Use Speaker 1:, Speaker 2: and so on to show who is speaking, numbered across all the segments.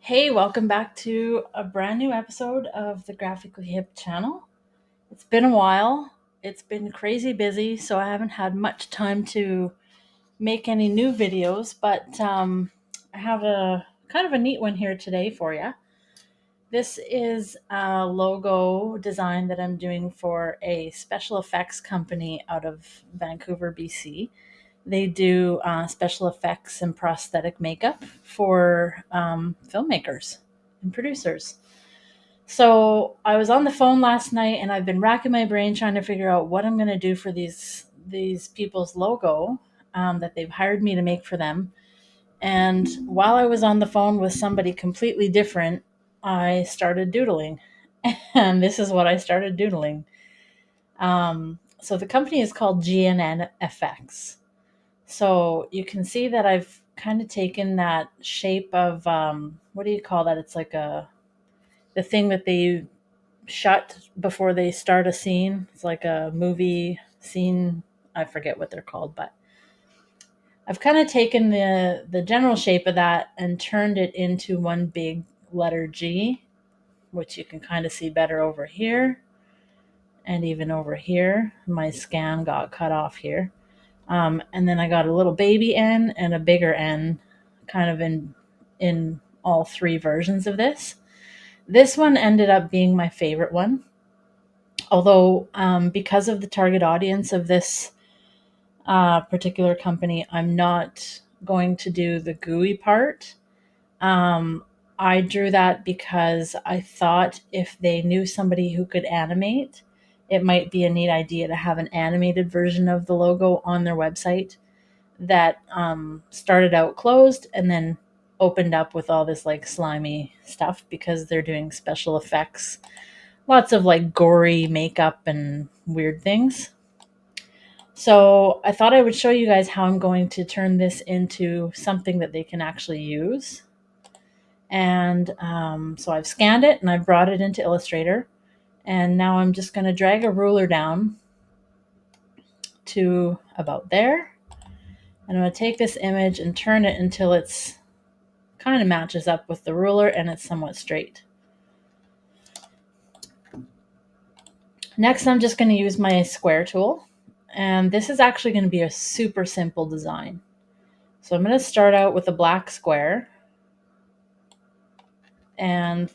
Speaker 1: Hey, welcome back to a brand new episode of the Graphically Hip channel. It's been a while. It's been crazy busy, so I haven't had much time to make any new videos, but I have a kind of a neat one here today for you. This is a logo design that I'm doing for a special effects company out of Vancouver, BC. They do special effects and prosthetic makeup for filmmakers and producers. So I was on the phone last night, and I've been racking my brain trying to figure out what I'm going to do for these people's logo that they've hired me to make for them. And while I was on the phone with somebody completely different, I started doodling, and this is what I started doodling. So the company is called GNN FX. So you can see that I've kind of taken that shape of what do you call that? It's like the thing that they shot before they start a scene. It's like a movie scene. I forget what they're called, but I've kind of taken the general shape of that and turned it into one big letter G, which you can kind of see better over here and even over here. My scan got cut off here. And then I got a little baby N and a bigger N kind of in all three versions of this. This one ended up being my favorite one. Although, because of the target audience of this particular company, I'm not going to do the gooey part. Um, I drew that because I thought if they knew somebody who could animate, it might be a neat idea to have an animated version of the logo on their website that started out closed and then opened up with all this like slimy stuff because they're doing special effects, lots of like gory makeup and weird things. So I thought I would show you guys how I'm going to turn this into something that they can actually use. And so I've scanned it and I've brought it into Illustrator. And now I'm just going to drag a ruler down to about there. And I'm going to take this image and turn it until it's kind of matches up with the ruler and it's somewhat straight. Next, I'm just going to use my square tool. And this is actually going to be a super simple design. So I'm going to start out with a black square. And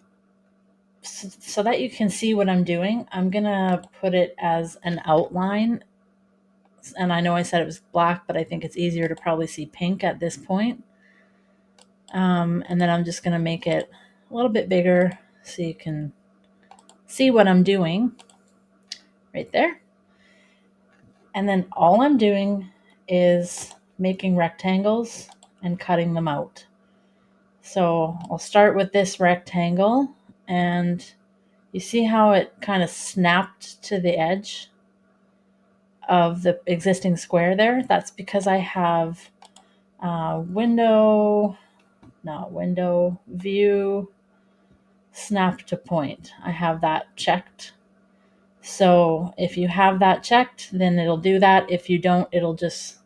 Speaker 1: so that you can see what I'm doing, I'm going to put it as an outline. And I know I said it was black, but I think it's easier to probably see pink at this point. And then I'm just going to make it a little bit bigger so you can see what I'm doing right there. And then all I'm doing is making rectangles and cutting them out. So I'll start with this rectangle, and you see how it kind of snapped to the edge of the existing square there? That's because I have view, snap to point. I have that checked. So if you have that checked, then it'll do that. If you don't, it'll just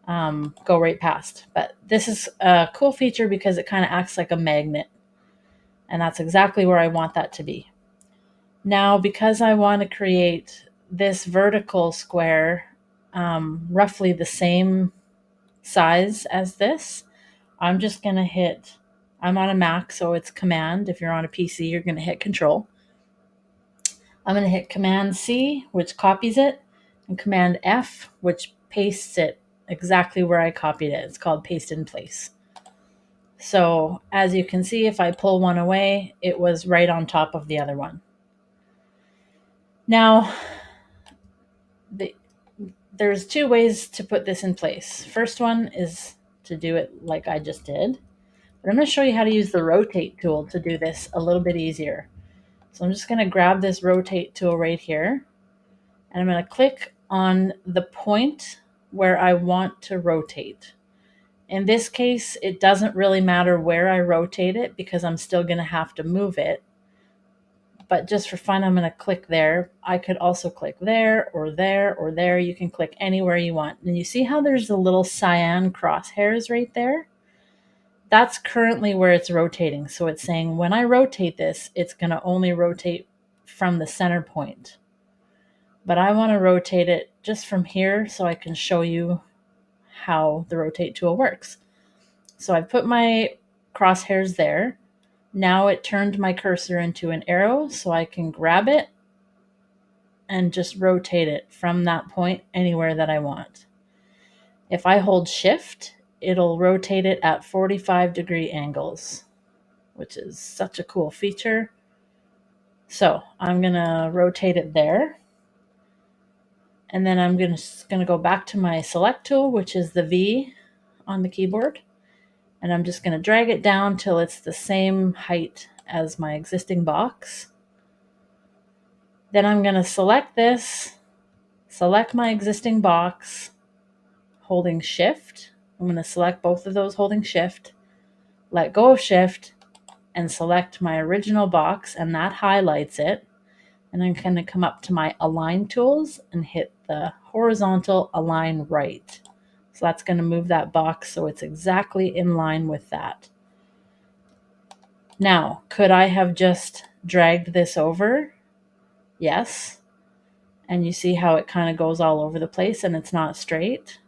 Speaker 1: go right past. But this is a cool feature because it kind of acts like a magnet. And that's exactly where I want that to be. Now, because I want to create this vertical square roughly the same size as this, I'm just going to I'm on a Mac, so it's Command. If you're on a PC, you're going to hit Control. I'm going to hit Command C, which copies it, and Command F, which pastes it exactly where I copied it. It's called Paste in Place. So as you can see, if I pull one away, it was right on top of the other one. Now, there's two ways to put this in place. First one is to do it like I just did. But I'm going to show you how to use the rotate tool to do this a little bit easier. So I'm just going to grab this rotate tool right here, and I'm going to click on the point where I want to rotate. In this case, it doesn't really matter where I rotate it because I'm still going to have to move it. But just for fun, I'm going to click there. I could also click there or there or there. You can click anywhere you want. And you see how there's the little cyan crosshairs right there? That's currently where it's rotating. So it's saying when I rotate this, it's going to only rotate from the center point. But I want to rotate it just from here so I can show you how the rotate tool works. So I put my crosshairs there. Now it turned my cursor into an arrow so I can grab it and just rotate it from that point anywhere that I want. If I hold shift, it'll rotate it at 45-degree angles, which is such a cool feature. So I'm gonna rotate it there. And then I'm gonna go back to my select tool, which is the V on the keyboard. And I'm just gonna drag it down till it's the same height as my existing box. Then I'm gonna select this, select my existing box, holding shift. I'm gonna select both of those holding shift, let go of shift, and select my original box, and that highlights it. And I'm going to come up to my align tools and hit the horizontal align right. So that's going to move that box so it's exactly in line with that. Now, could I have just dragged this over? Yes. And you see how it kind of goes all over the place and it's not straight.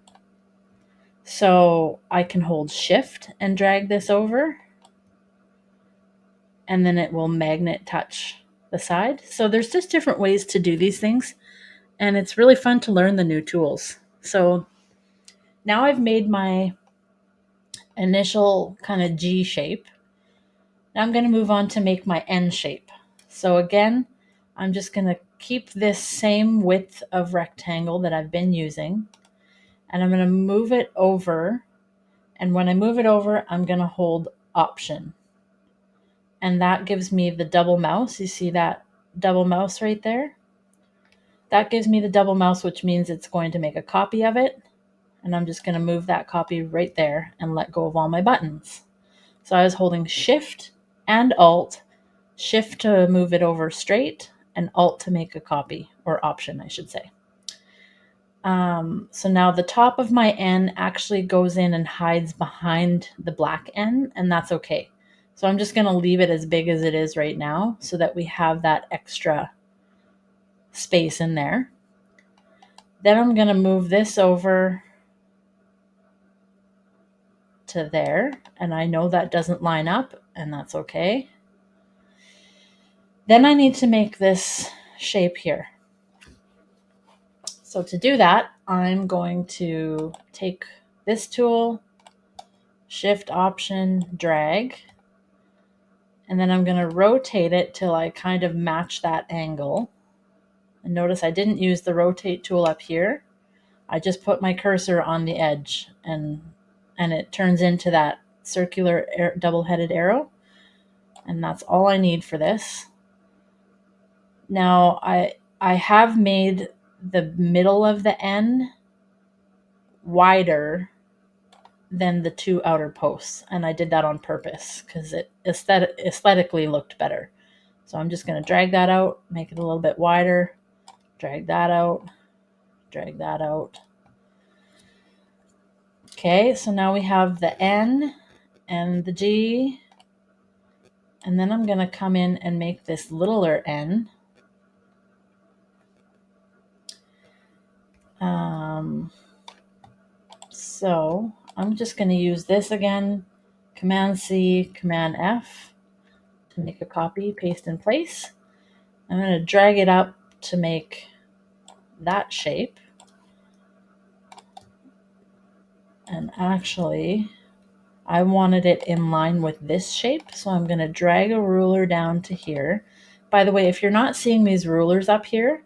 Speaker 1: So I can hold shift and drag this over, and then it will magnet touch the side. So there's just different ways to do these things, and it's really fun to learn the new tools. So now I've made my initial kind of G shape. Now I'm going to move on to make my N shape. So again, I'm just going to keep this same width of rectangle that I've been using, and I'm going to move it over. And when I move it over, I'm going to hold Option. And that gives me the double mouse. You see that double mouse right there? That gives me the double mouse, which means it's going to make a copy of it. And I'm just going to move that copy right there and let go of all my buttons. So I was holding Shift and Alt, Shift to move it over straight, and Alt to make a copy, or Option, I should say. So now the top of my N actually goes in and hides behind the black N, and that's okay. So I'm just going to leave it as big as it is right now so that we have that extra space in there. Then I'm going to move this over to there, and I know that doesn't line up, and that's okay. Then I need to make this shape here. So to do that, I'm going to take this tool, Shift, Option, drag, and then I'm going to rotate it till I kind of match that angle. And notice I didn't use the rotate tool up here. I just put my cursor on the edge, and it turns into that circular double-headed arrow. And that's all I need for this. Now I have made the middle of the N wider than the two outer posts, and I did that on purpose because it aesthetically looked better. So I'm just going to drag that out, make it a little bit wider, drag that out, drag that out. Okay, so now we have the N and the G, and then I'm going to come in and make this littler N. So I'm just going to use this again, Command C, Command F to make a copy, paste in place. I'm going to drag it up to make that shape. And actually, I wanted it in line with this shape, so I'm going to drag a ruler down to here. By the way, if you're not seeing these rulers up here,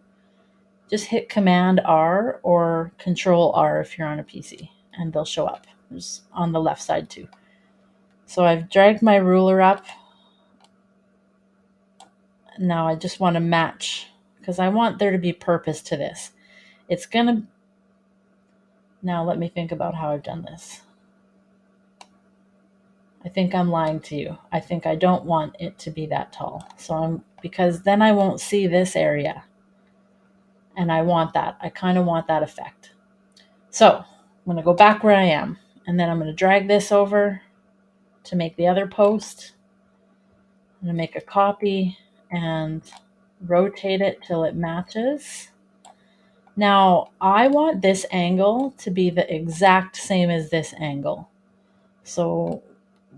Speaker 1: just hit Command R or Control R if you're on a PC, and they'll show up. There's on the left side too. So I've dragged my ruler up. Now I just want to match, because I want there to be purpose to this. It's going to... Now let me think about how I've done this. I think I'm lying to you. I think I don't want it to be that tall. Because then I won't see this area. And I want that. I kind of want that effect. So I'm going to go back where I am. And then I'm going to drag this over. to make the other post. I'm going to make a copy and rotate it till it matches. Now, I want this angle to be the exact same as this angle. So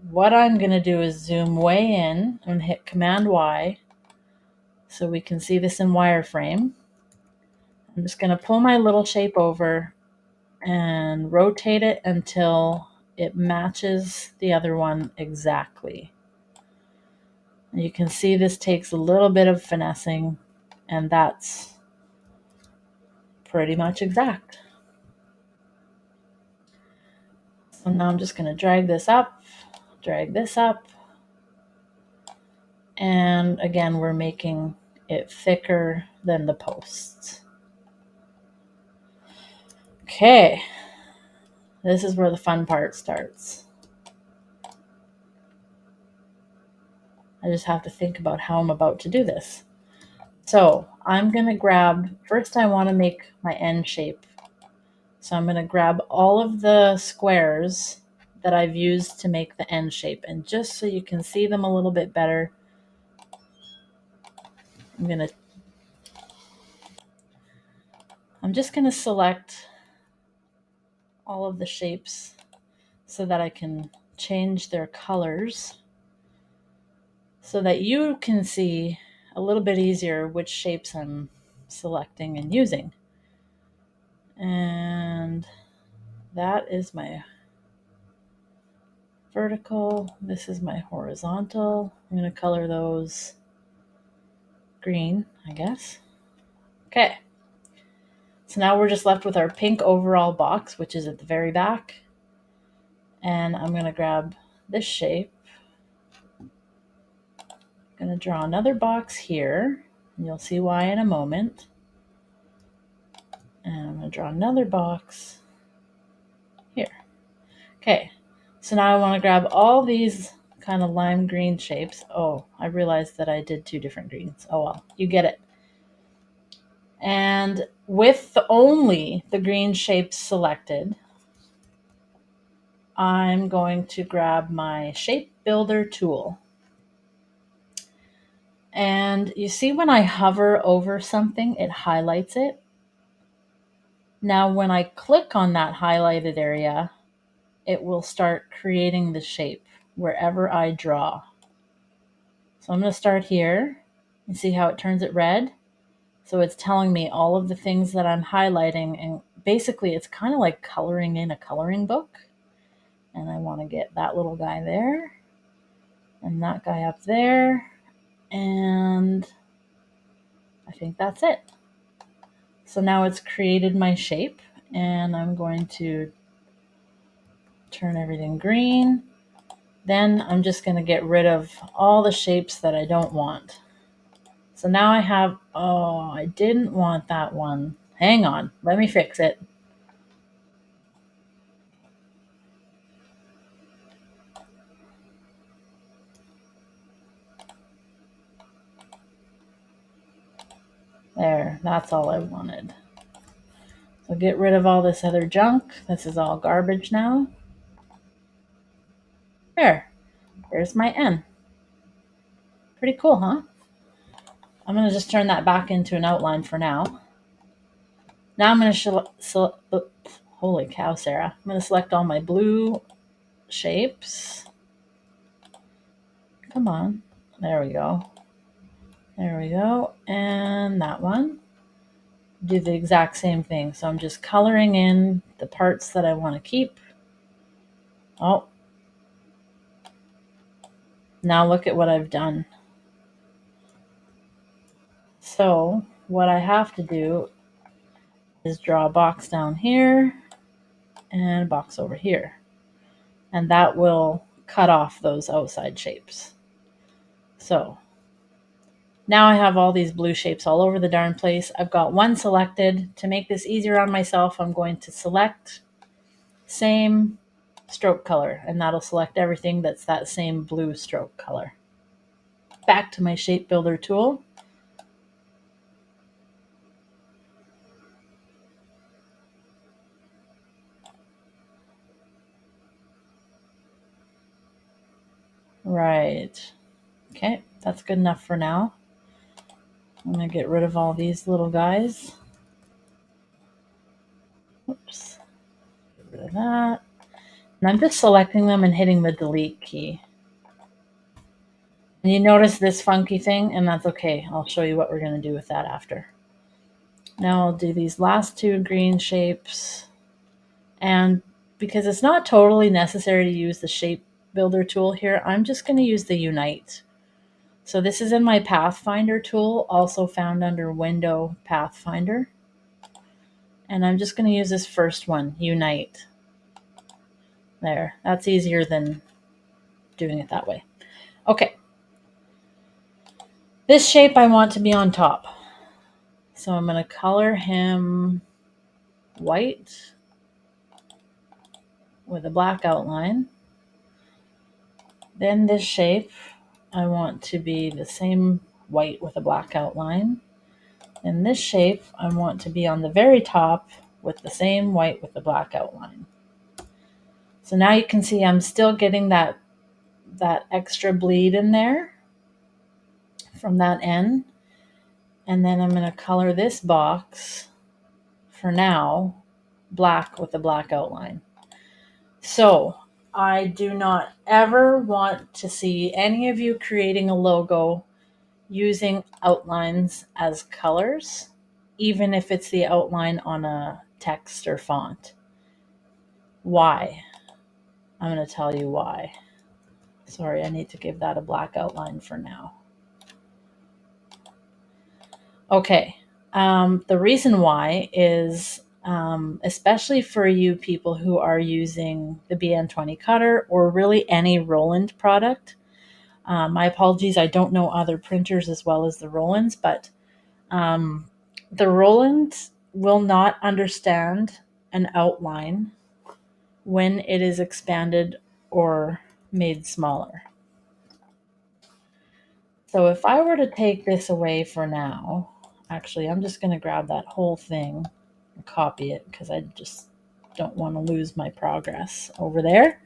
Speaker 1: what I'm going to do is zoom way in and hit Command Y so we can see this in wireframe. I'm just going to pull my little shape over and rotate it until it matches the other one exactly. And you can see this takes a little bit of finessing, and that's pretty much exact. So now I'm just going to drag this up, and again, we're making it thicker than the posts. Okay, this is where the fun part starts. I just have to think about how I'm about to do this. So I'm going to grab, first I want to make my end shape. So I'm going to grab all of the squares that I've used to make the end shape. And just so you can see them a little bit better, I'm just going to select all of the shapes so that I can change their colors so that you can see a little bit easier which shapes I'm selecting and using. And that is my vertical. This is my horizontal. I'm going to color those green, I guess. Okay. So now we're just left with our pink overall box, which is at the very back. And I'm going to grab this shape. I'm going to draw another box here. And you'll see why in a moment. And I'm going to draw another box here. Okay. So now I want to grab all these kind of lime green shapes. Oh, I realized that I did two different greens. Oh well, you get it. And with only the green shapes selected, I'm going to grab my shape builder tool. And you see when I hover over something, it highlights it. Now when I click on that highlighted area, it will start creating the shape wherever I draw. So I'm going to start here and see how it turns it red. So it's telling me all of the things that I'm highlighting, and basically it's kind of like coloring in a coloring book. And I want to get that little guy there and that guy up there, and I think that's it. So now it's created my shape, and I'm going to turn everything green. Then I'm just going to get rid of all the shapes that I don't want. So now I have, oh, I didn't want that one. Hang on, let me fix it. There, that's all I wanted. So get rid of all this other junk. This is all garbage now. There's my N. Pretty cool, huh? I'm going to just turn that back into an outline for now. Now I'm going to holy cow, Sarah. I'm going to select all my blue shapes. Come on. There we go. There we go. And that one. Do the exact same thing. So I'm just coloring in the parts that I want to keep. Oh. Now look at what I've done. So what I have to do is draw a box down here and a box over here. And that will cut off those outside shapes. So now I have all these blue shapes all over the darn place. I've got one selected. To make this easier on myself, I'm going to select same stroke color, and that'll select everything that's that same blue stroke color. Back to my shape builder tool. Right. Okay, that's good enough for now. I'm going to get rid of all these little guys. Oops. Get rid of that. And I'm just selecting them and hitting the delete key. And you notice this funky thing, and that's okay. I'll show you what we're going to do with that after. Now I'll do these last two green shapes. And because it's not totally necessary to use the shape builder tool here, I'm just going to use the Unite. So this is in my Pathfinder tool, also found under Window Pathfinder. And I'm just going to use this first one, Unite. There, that's easier than doing it that way. Okay. This shape I want to be on top. So I'm going to color him white with a black outline. Then this shape, I want to be the same white with a black outline. And this shape, I want to be on the very top with the same white with the black outline. So now you can see I'm still getting that extra bleed in there from that end. And then I'm going to color this box, for now, black with a black outline. So I do not ever want to see any of you creating a logo using outlines as colors, even if it's the outline on a text or font. Why? I'm going to tell you why. Sorry, I need to give that a black outline for now. Okay, the reason why is especially for you people who are using the BN20 cutter or really any Roland product. My apologies, I don't know other printers as well as the Rolands, but the Roland will not understand an outline when it is expanded or made smaller. So if I were to take this away for now, actually, I'm just going to grab that whole thing and copy it because I just don't want to lose my progress over there.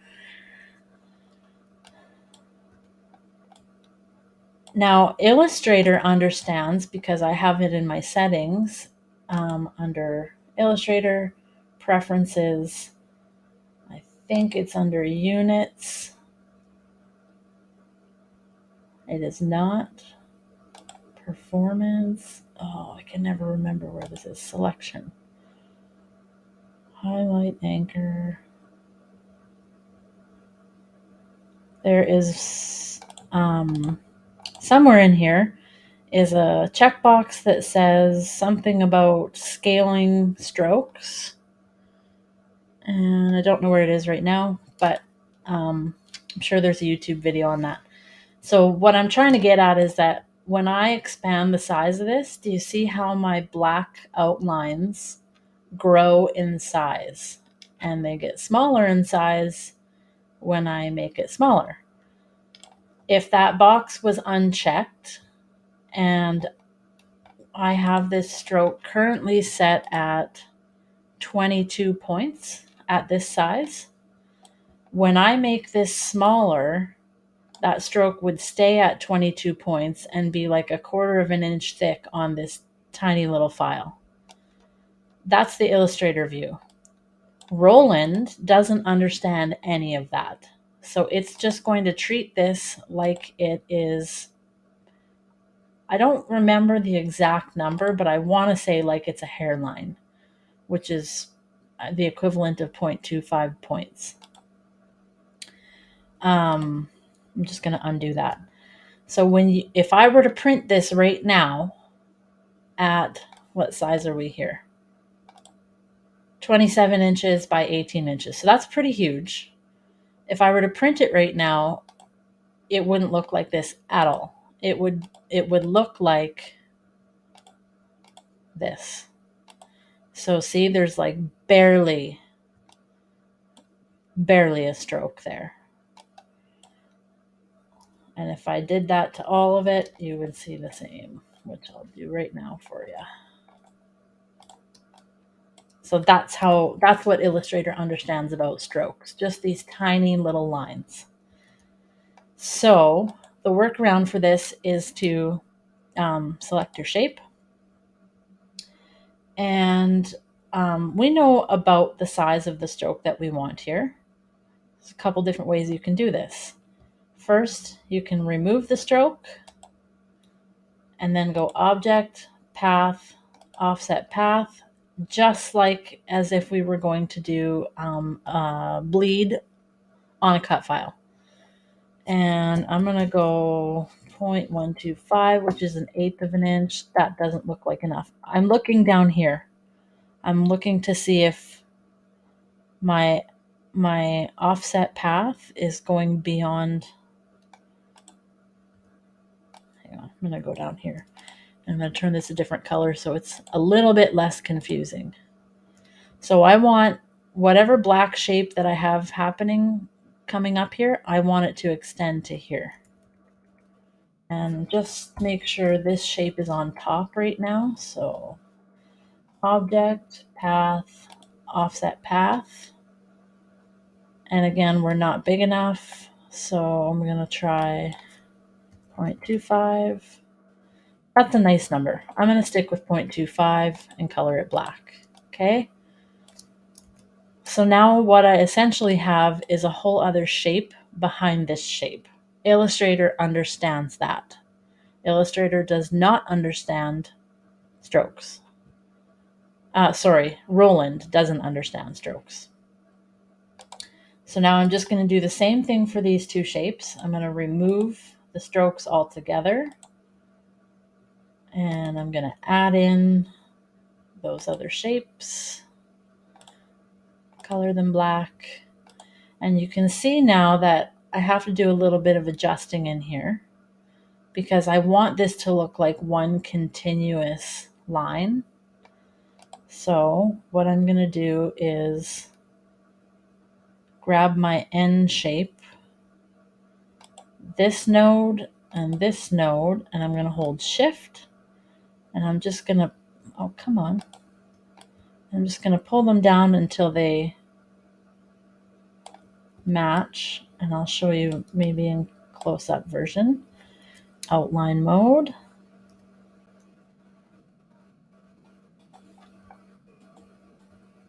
Speaker 1: Now, Illustrator understands, because I have it in my settings under Illustrator, Preferences, I think it's under Units. It is not. Performance. Oh, I can never remember where this is. Selection. Highlight, anchor. There is somewhere in here is a checkbox that says something about scaling strokes. And I don't know where it is right now, but I'm sure there's a YouTube video on that. So what I'm trying to get at is that when I expand the size of this, do you see how my black outlines grow in size? And they get smaller in size when I make it smaller. If that box was unchecked, and I have this stroke currently set at 22 points at this size, when I make this smaller, that stroke would stay at 22 points and be like 1/4 of an inch thick on this tiny little file. That's the Illustrator view. Roland doesn't understand any of that. So it's just going to treat this like it is, I don't remember the exact number, but I want to say like it's a hairline, which is the equivalent of 0.25 points. I'm just going to undo that. So if I were to print this right now at, what size are we here? 27 inches by 18 inches. So that's pretty huge. If I were to print it right now, it wouldn't look like this at all. It would look like this. So see, there's like barely a stroke there. And if I did that to all of it, you would see the same, which I'll do right now for you. So that's what Illustrator understands about strokes, just these tiny little lines. So the workaround for this is to select your shape. And we know about the size of the stroke that we want here. There's a couple different ways you can do this. First, you can remove the stroke and then go Object, Path, Offset Path, just like as if we were going to do bleed on a cut file. And I'm going to go 0.125, which is 1/8 of an inch. That doesn't look like enough. I'm looking down here. I'm looking to see if my offset path is going beyond. Hang on, I'm going to go down here. I'm going to turn this a different color so it's a little bit less confusing. So I want whatever black shape that I have happening coming up here, I want it to extend to here. And just make sure this shape is on top right now. So Object, Path, Offset Path. And again, we're not big enough, so I'm going to try 0.25. That's a nice number. I'm going to stick with 0.25 and color it black. Okay. So now what I essentially have is a whole other shape behind this shape. Illustrator understands that. Illustrator does not understand strokes. Roland doesn't understand strokes. So now I'm just going to do the same thing for these two shapes. I'm going to remove the strokes altogether. And I'm going to add in those other shapes. Color them black. And you can see now that I have to do a little bit of adjusting in here because I want this to look like one continuous line. So what I'm going to do is grab my end shape, this node and this node, and I'm going to hold Shift, and I'm just going to, oh, come on. I'm just going to pull them down until they match, and I'll show you maybe in close-up version. Outline mode.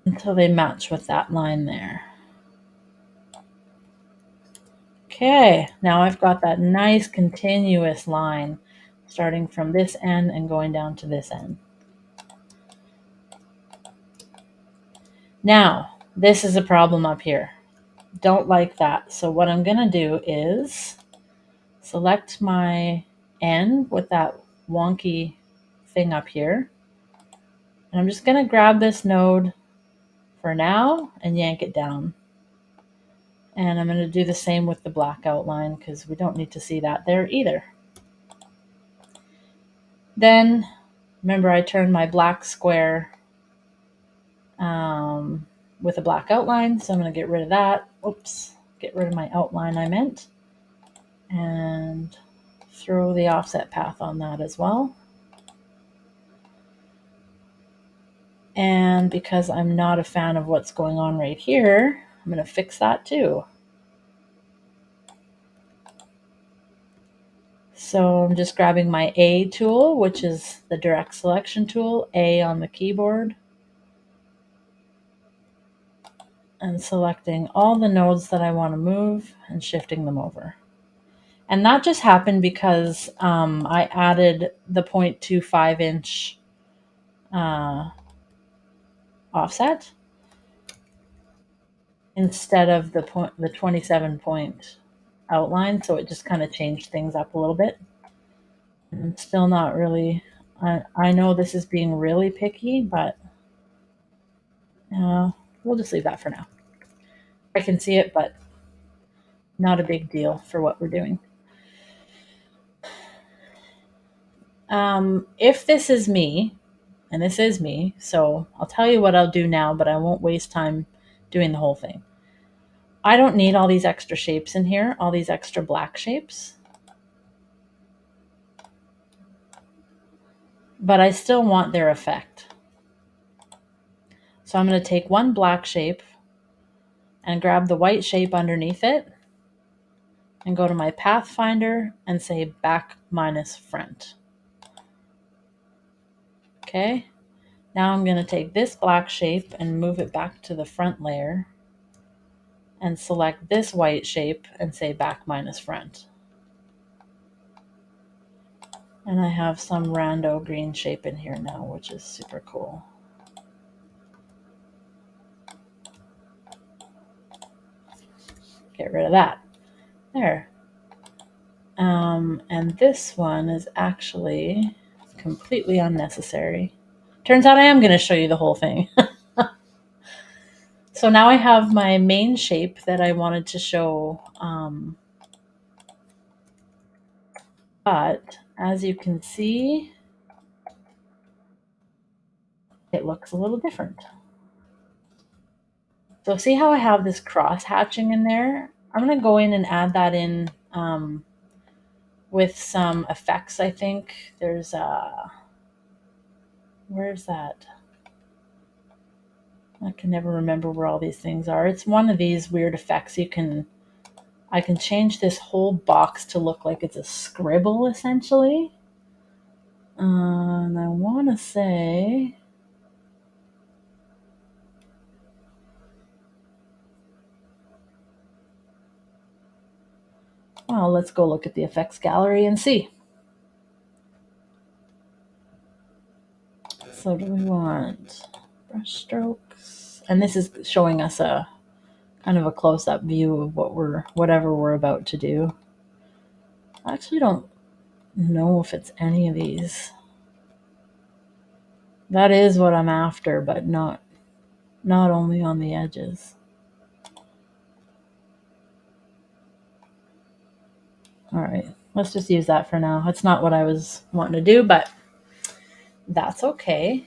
Speaker 1: Until they match with that line there. Okay, now I've got that nice continuous line starting from this end and going down to this end. Now, this is a problem up here. Don't like that. So what I'm going to do is select my end with that wonky thing up here. And I'm just going to grab this node for now and yank it down. And I'm going to do the same with the black outline because we don't need to see that there either. Then, remember I turned my black square with a black outline, so I'm going to get rid of that. Oops, get rid of my outline I meant. And throw the offset path on that as well. And because I'm not a fan of what's going on right here, I'm going to fix that too. So I'm just grabbing my A tool, which is the direct selection tool, A on the keyboard, and selecting all the nodes that I want to move and shifting them over. And that just happened because I added the 0.25 inch offset instead of the 27 point outline, so it just kind of changed things up a little bit. I'm still not really, I know this is being really picky, but we'll just leave that for now. I can see it, but not a big deal for what we're doing. If this is me, and this is me, so I'll tell you what I'll do now, but I won't waste time doing the whole thing. I don't need all these extra shapes in here, all these extra black shapes. But I still want their effect. So I'm going to take one black shape and grab the white shape underneath it and go to my Pathfinder and say back minus front. Okay, now I'm going to take this black shape and move it back to the front layer and select this white shape and say back minus front. And I have some rando green shape in here now, which is super cool. Get rid of that. There. And this one is actually completely unnecessary. Turns out I am going to show you the whole thing. So now I have my main shape that I wanted to show, but as you can see, it looks a little different. So see how I have this cross hatching in there? I'm going to go in and add that in with some effects, I think. There's where's that? I can never remember where all these things are. It's one of these weird effects I can change this whole box to look like it's a scribble, essentially. And I want to say, well, let's go look at the effects gallery and see. So do we want brush strokes? And this is showing us a kind of a close-up view of whatever we're about to do. I actually don't know if it's any of these. That is what I'm after, but not only on the edges. All right, let's just use that for now. It's not what I was wanting to do, but that's okay.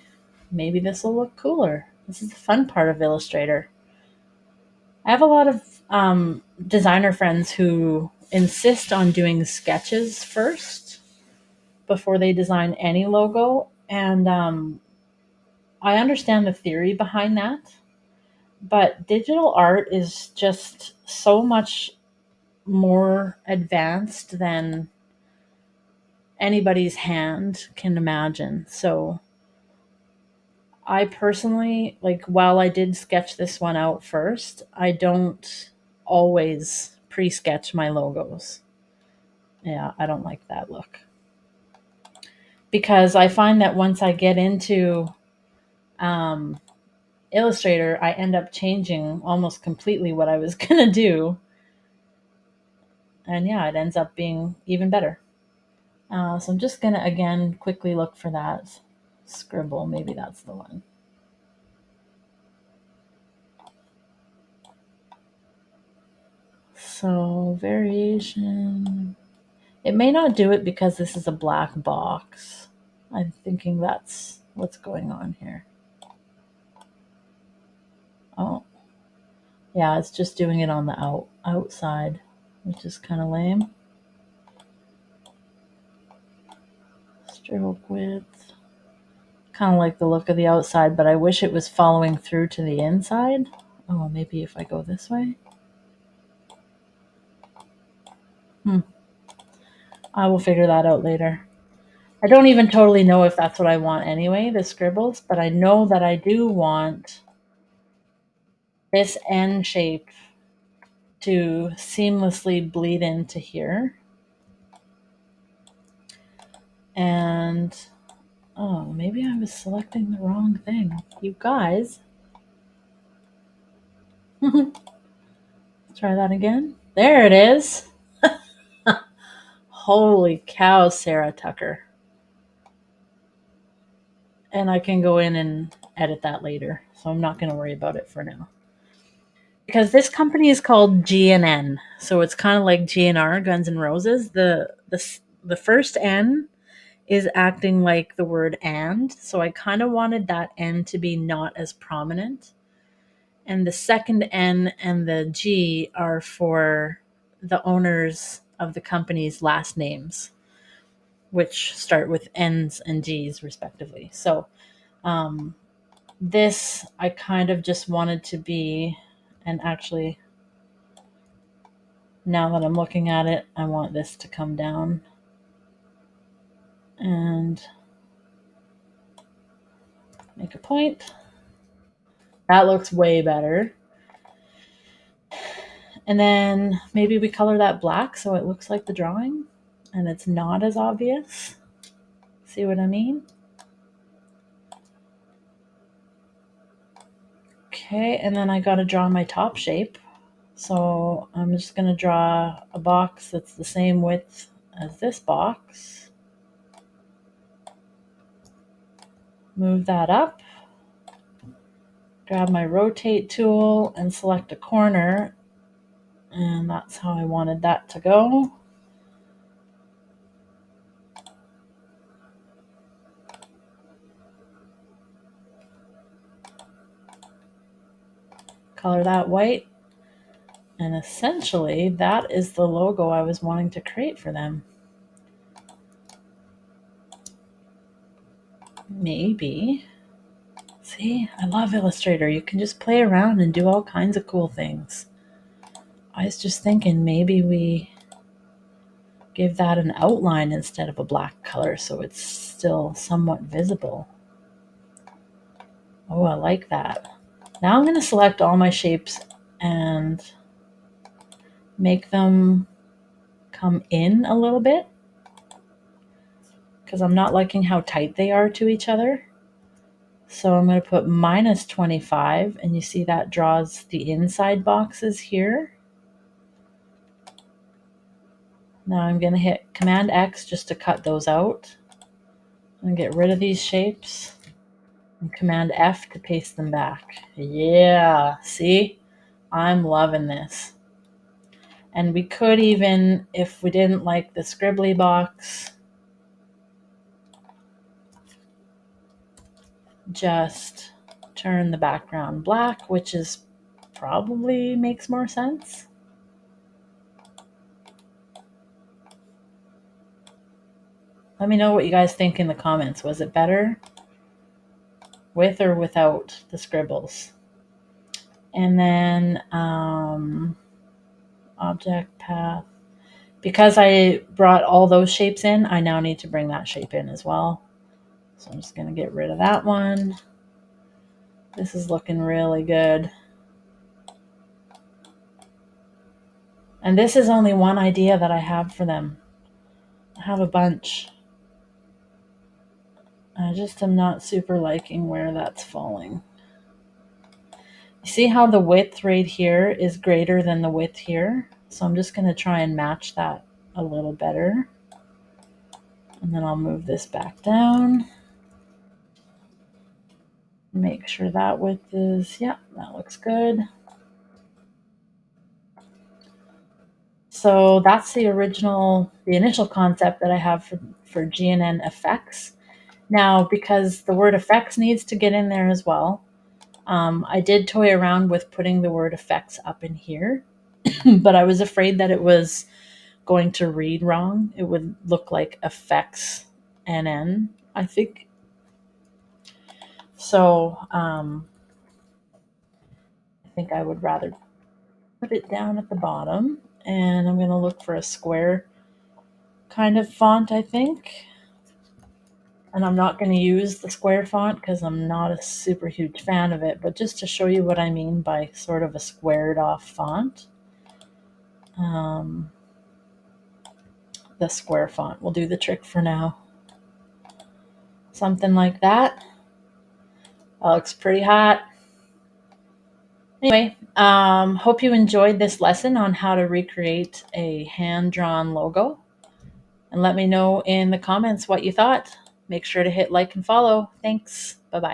Speaker 1: Maybe this will look cooler. This is the fun part of Illustrator. I have a lot of designer friends who insist on doing sketches first before they design any logo. And I understand the theory behind that. But digital art is just so much more advanced than anybody's hand can imagine. So I personally, like, while I did sketch this one out first, I don't always pre-sketch my logos. Yeah, I don't like that look. Because I find that once I get into Illustrator, I end up changing almost completely what I was going to do. And yeah, it ends up being even better. So I'm just going to, again, quickly look for that scribble. Maybe that's the one. So variation. It may not do it because this is a black box. I'm thinking that's what's going on here. Oh, yeah, it's just doing it on the outside, which is kind of lame. Stroke width. Kind of like the look of the outside, but I wish it was following through to the inside. Oh, maybe if I go this way. I will figure that out later. I don't even totally know if that's what I want anyway, the scribbles, but I know that I do want this N shape to seamlessly bleed into here. And, oh, maybe I was selecting the wrong thing. You guys. Let's try that again. There it is. Holy cow, Sarah Tucker. And I can go in and edit that later, so I'm not going to worry about it for now. Because this company is called GNN, so it's kind of like GNR, Guns N' Roses. The first N is acting like the word and, so I kind of wanted that N to be not as prominent. And the second N and the G are for the owners of the company's last names, which start with N's and G's respectively. So this I kind of just wanted to be, and actually Now that I'm looking at it, I want this to come down. And make a point. That looks way better. And then maybe we color that black so it looks like the drawing and it's not as obvious. See what I mean? Okay, and then I got to draw my top shape. So I'm just going to draw a box that's the same width as this box. Move that up. Grab my rotate tool and select a corner. And that's how I wanted that to go. Color that white. And essentially, that is the logo I was wanting to create for them. Maybe. See, I love Illustrator. You can just play around and do all kinds of cool things. I was just thinking maybe we give that an outline instead of a black color so it's still somewhat visible. Oh, I like that. Now I'm going to select all my shapes and make them come in a little bit because I'm not liking how tight they are to each other. So I'm going to put -25, and you see that draws the inside boxes here. Now I'm going to hit Command X just to cut those out and get rid of these shapes, and Command F to paste them back. Yeah, see? I'm loving this. And we could even, if we didn't like the scribbly box, just turn the background black, which is probably makes more sense. Let me know what you guys think in the comments. Was it better with or without the scribbles? And then object path. Because I brought all those shapes in, I now need to bring that shape in as well. So I'm just going to get rid of that one. This is looking really good. And this is only one idea that I have for them. I have a bunch. I just am not super liking where that's falling. You see how the width right here is greater than the width here? So I'm just going to try and match that a little better. And then I'll move this back down. Make sure that width is, yeah, that looks good. So that's the initial concept that I have for GNN effects. Now, because the word effects needs to get in there as well, I did toy around with putting the word effects up in here, but I was afraid that it was going to read wrong. It would look like effects NN, I think. So I think I would rather put it down at the bottom, and I'm going to look for a square kind of font, I think. And I'm not going to use the square font because I'm not a super huge fan of it, but just to show you what I mean by sort of a squared off font. The square font will do the trick for now. Something like that. That looks pretty hot. Anyway, hope you enjoyed this lesson on how to recreate a hand-drawn logo. And let me know in the comments what you thought. Make sure to hit like and follow. Thanks. Bye-bye.